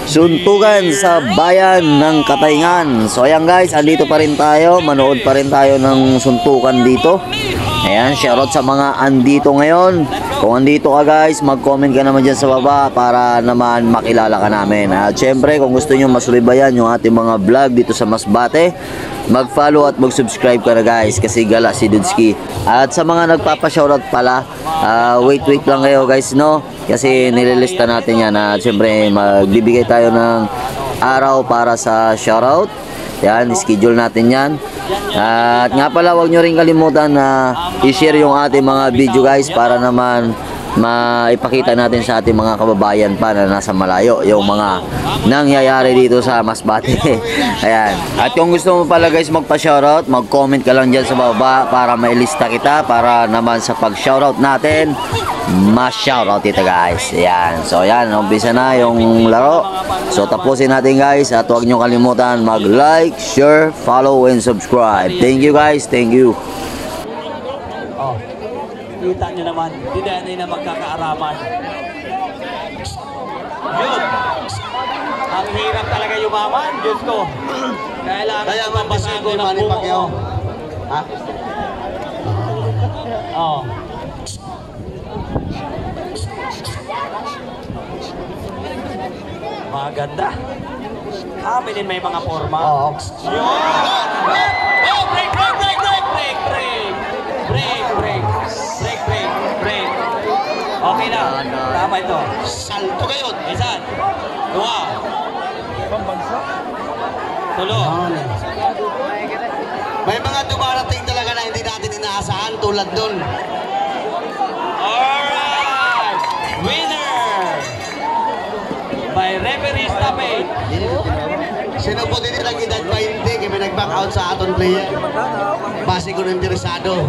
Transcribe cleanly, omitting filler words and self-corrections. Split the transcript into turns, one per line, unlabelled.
suntukan sa bayan ng Katayngan. So ayan guys, andito pa rin tayo, manood pa rin tayo ng suntukan dito. Ayan, shoutout sa mga andito ngayon. Kung andito ka guys, mag-comment ka naman dyan sa baba para naman makilala ka namin. At syempre, kung gusto nyo masubaybayan yung ating mga vlog dito sa Masbate, mag-follow at mag-subscribe ka na guys kasi gala si Dudski. At sa mga nagpapa-shoutout pala, wait lang kayo guys, no? Kasi nililista natin yan at syempre magbibigay tayo ng araw para sa shoutout. Yan, schedule natin yan. At nga pala, huwag nyo rin kalimutan na i-share yung ating mga video guys para naman maipakita natin sa ating mga kababayan pa na nasa malayo yung mga nangyayari dito sa Masbate. Ayan. At kung gusto mo pala guys magpa-shoutout, mag-comment ka lang dyan sa baba para mailista kita para naman sa pag-shoutout natin ma-shoutout kita guys. Ayan. So ayan, umpisa na yung laro. So tapusin natin guys at huwag nyo kalimutan mag-like, share, follow, and subscribe. Thank you guys. Thank you.
Oh, kita nyo naman, hindi na magkakaaraman. Yun. Ang hirap talaga yumaman, Diyos ko. Kaya mabasin ko yung Manny Pacquiao. Ha? Oh. Maganda. Aminin may mga forma. Oo. Yun! Oh, break! Okay na. Tama ito. Salto kayo. Isan. Dua. Ibang bansa. Tulo. May mga dumarating talaga na hindi natin inaasahan tulad dun. Alright! Winner! By referee stoppage. Sino po din nilang edad 20 kaya may nag-back out sa aton player? Base ko na interesado.